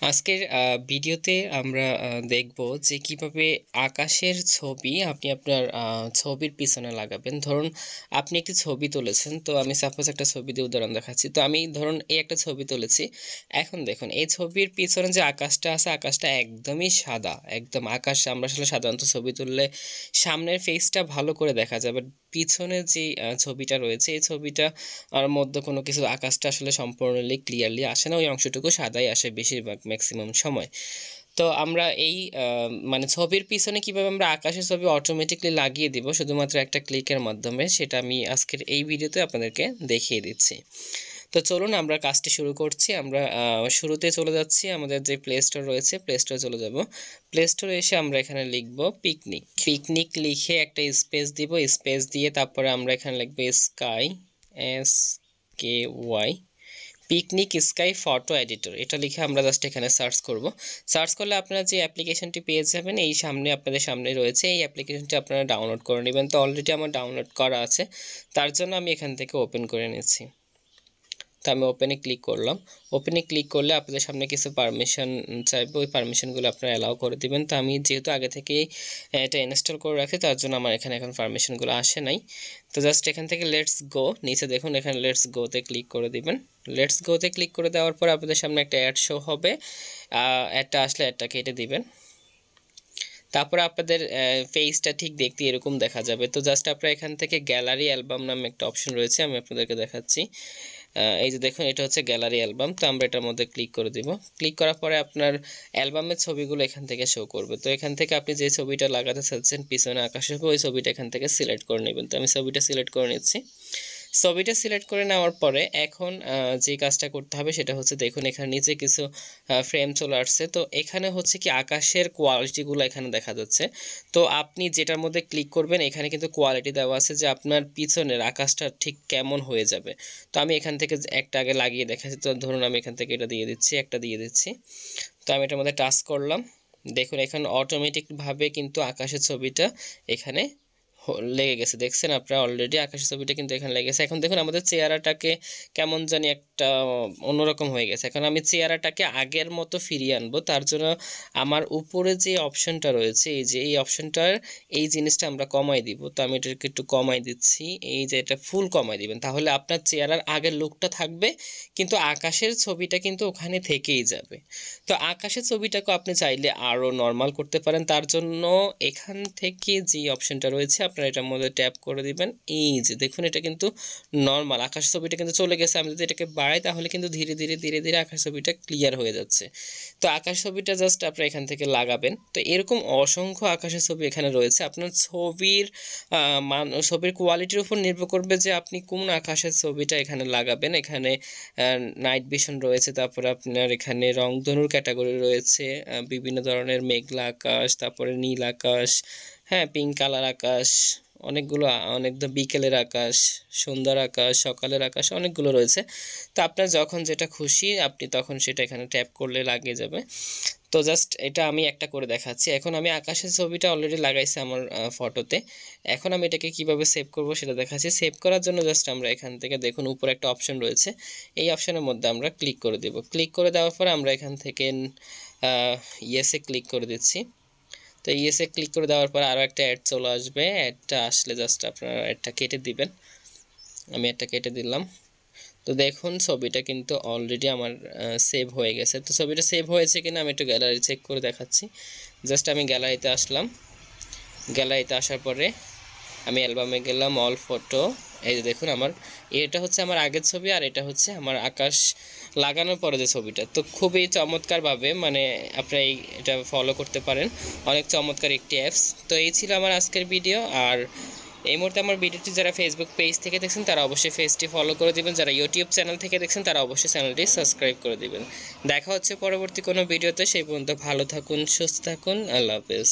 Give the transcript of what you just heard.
আজকের ভিডিওতে আমরা দেখব যে কিভাবে আকাশের ছবি আপনি আপনার ছবির পিছনে লাগাবেন। ধরুন আপনি একটি ছবি তুলেছেন, তো আমি সাপোজ একটা ছবি দিয়ে উদাহরণ দেখাচ্ছি। তো আমি ধরুন এই একটা ছবি তুলেছি। এখন দেখুন এই ছবির পিছনে যে আকাশটা আছে, আকাশটা একদমই সাদা, একদম আকাশ। আমরা আসলে সাধারণত ছবি তুললে সামনের ফেসটা ভালো করে দেখা যাবে, পিছনে যে ছবিটা রয়েছে এই ছবিটা আর মধ্যে কোনো কিছু আকাশটা আসলে সম্পূর্ণলি ক্লিয়ারলি আসে না, ওই অংশটুকু সাদাই আসে বেশিরভাগ ম্যাক্সিমাম সময়। তো আমরা এই মানে ছবির পিছনে কিভাবে আমরা আকাশের ছবি অটোমেটিকলি লাগিয়ে দিব শুধুমাত্র একটা ক্লিকের মাধ্যমে, সেটা আমি আজকের এই ভিডিওতে আপনাদেরকে দেখিয়ে দিচ্ছি। তো চলুন আমরা কাজটি শুরু করছি। আমরা শুরুতে চলে যাচ্ছি, আমাদের যে প্লে স্টোর রয়েছে প্লে স্টোরে চলে যাব। প্লে স্টোরে এসে আমরা এখানে লিখব পিকনিক। পিকনিক লিখে একটা স্পেস দিব, স্পেস দিয়ে তারপরে আমরা এখানে লিখব sky, SKY, picnic sky photo editor. এটা লিখে আমরা জাস্ট এখানে সার্চ করব। সার্চ করলে আপনারা যে অ্যাপ্লিকেশনটি পেয়ে যাবেন, এই সামনে আপনাদের সামনে রয়েছে, এই অ্যাপ্লিকেশনটি আপনারা ডাউনলোড করে নেবেন। তো অলরেডি আমার ডাউনলোড করা আছে, তার জন্য আমি এখান থেকে ওপেন করে নিচ্ছি। তো আমি ওপেনে ক্লিক করলাম। ওপেনে ক্লিক করলে আপনাদের সামনে কিছু পারমিশন চাইবে, ওই পারমিশনগুলো আপনারা অ্যালাউ করে দিবেন। তো আমি যেহেতু আগে থেকেই এটা ইনস্টল করে রাখি, তার জন্য আমার এখানে এখন পারমিশনগুলো আসে নাই। তো জাস্ট এখান থেকে লেটস গো, নিচে দেখুন এখানে লেটস গোতে ক্লিক করে দিবেন। লেটস গোতে ক্লিক করে দেওয়ার পর আপনাদের সামনে একটা অ্যাড শো হবে। অ্যাডটা আসলে অ্যাডটা কেটে দিবেন। তারপরে আপনাদের ফেসটা ঠিক দেখতে এরকম দেখা যাবে। তো জাস্ট আপনারা এখান থেকে গ্যালারি অ্যালবাম নামে একটা অপশন রয়েছে, আমি আপনাদেরকে দেখাচ্ছি। এই যে দেখুন এটা হচ্ছে গ্যালারি অ্যালবাম। তো আমরা এটার মধ্যে ক্লিক করে দিব। ক্লিক করার পরে আপনার অ্যালবামের ছবিগুলো এখান থেকে শো করবে। তো এখান থেকে আপনি যে ছবিটা লাগাতে চাচ্ছেন পিছনে আকাশের উপর, ওই ছবিটা এখান থেকে সিলেক্ট করে নেবেন। তো আমি ছবিটা সিলেক্ট করে নিচ্ছি। ছবিটা সিলেক্ট করে নেওয়ার পরে এখন যে কাজটা করতে হবে সেটা হচ্ছে, দেখুন এখানে নিচে কিছু ফ্রেম চলে আসছে। তো এখানে হচ্ছে কি আকাশের কোয়ালিটিগুলো এখানে দেখা যাচ্ছে। তো আপনি যেটার মধ্যে ক্লিক করবেন এখানে কিন্তু কোয়ালিটি দেওয়া আছে যে আপনার পিছনের আকাশটা ঠিক কেমন হয়ে যাবে। তো আমি এখান থেকে একটা আগে লাগিয়ে দেখাচ্ছি। তো ধরুন আমি এখান থেকে এটা দিয়ে দিচ্ছি, একটা দিয়ে দিচ্ছি। তো আমি এটার মধ্যে টাচ করলাম। দেখুন এখানে অটোমেটিকভাবে কিন্তু আকাশের ছবিটা এখানে লেগে গেছে। দেখছেন আপনারা অলরেডি আকাশের ছবিটা কিন্তু এখানে লেগে গেছে। এখন দেখুন আমাদের চেহারাটাকে কেমন জানি একটা অন্যরকম হয়ে গেছে। এখন আমি চেহারাটাকে আগের মতো ফিরিয়ে আনবো, তার জন্য আমার উপরে যে অপশনটা রয়েছে, এই যে এই অপশনটার এই জিনিসটা আমরা কমাই দিব। তো আমি এটাকে একটু কমাই দিচ্ছি, এই যে এটা ফুল কমাই দিবেন, তাহলে আপনার চেহারার আগের লুকটা থাকবে কিন্তু আকাশের ছবিটা কিন্তু ওখানে থেকেই যাবে। তো আকাশের ছবিটাকে আপনি চাইলে আরও নর্মাল করতে পারেন, তার জন্য এখান থেকে যে অপশনটা রয়েছে আপনারা এটার মধ্যে ট্যাপ করে দিবেন। এই যে দেখুন এটা কিন্তু নর্মাল আকাশ ছবিটা কিন্তু চলে গেছে। আমি যদি এটাকে বাড়াই তাহলে কিন্তু ধীরে ধীরে ধীরে ধীরে আকাশ ছবিটা ক্লিয়ার হয়ে যাচ্ছে। তো আকাশ ছবিটা জাস্ট আপনারা এখান থেকে লাগাবেন। তো এরকম অসংখ্য আকাশের ছবি এখানে রয়েছে। আপনার ছবির ছবির কোয়ালিটির উপর নির্ভর করবে যে আপনি কোন আকাশের ছবিটা এখানে লাগাবেন। এখানে নাইট ভিশন রয়েছে, তারপরে আপনার এখানে রংধনুর ক্যাটাগরি রয়েছে, বিভিন্ন ধরনের মেঘলা আকাশ, তারপরে নীল আকাশ, হ্যাঁ পিঙ্ক কালার আকাশ, অনেকগুলো, অনেক বিকেলের আকাশ, সন্ধ্যার আকাশ, সকালের আকাশ, অনেকগুলো রয়েছে। তো আপনার যখন যেটা খুশি আপনি তখন সেটা এখানে ট্যাপ করলে লাগিয়ে যাবে। তো জাস্ট এটা আমি একটা করে দেখাচ্ছি। এখন আমি আকাশের ছবিটা অলরেডি লাগাইছি আমার ফটোতে। এখন আমি এটাকে কিভাবে সেভ করব সেটা দেখাচ্ছি। সেভ করার জন্য জাস্ট আমরা এখান থেকে দেখুন উপরে একটা অপশন রয়েছে, এই অপশনের মধ্যে আমরা ক্লিক করে দেব। ক্লিক করে দেওয়ার পরে আমরা এখান থেকে ইয়েসে ক্লিক করে দিচ্ছি। তো ইয়েসে ক্লিক করে দেওয়ার পর আরও একটা অ্যাড চলে আসবে। অ্যাডটা আসলে জাস্ট আপনারা অ্যাডটা কেটে দিবেন। আমি অ্যাডটা কেটে দিলাম। তো দেখুন ছবিটা কিন্তু অলরেডি আমার সেভ হয়ে গেছে। তো ছবিটা সেভ হয়েছে কিনা আমি একটু গ্যালারি চেক করে দেখাচ্ছি। জাস্ট আমি গ্যালারিতে আসলাম। গ্যালারিতে আসার পরে আমি অ্যালবামে গেলাম, অল ফটো। এই যে দেখুন আমার এটা হচ্ছে আমার আগের ছবি, আর এটা হচ্ছে আমার আকাশ লাগানোর পরে যে ছবিটা। তো খুবই চমৎকারভাবে মানে আপনারা এটা ফলো করতে পারেন, অনেক চমৎকার একটি অ্যাপস। তো এই ছিল আমার আজকের ভিডিও। আর এই মুহূর্তে আমার ভিডিওটি যারা ফেসবুক পেজ থেকে দেখছেন তারা অবশ্যই পেজটি ফলো করে দিবেন, যারা ইউটিউব চ্যানেল থেকে দেখছেন তারা অবশ্যই চ্যানেলটি সাবস্ক্রাইব করে দিবেন। দেখা হচ্ছে পরবর্তী কোনো ভিডিওতে, সেই পর্যন্ত ভালো থাকুন, সুস্থ থাকুন, আল্লাহ হাফেজ।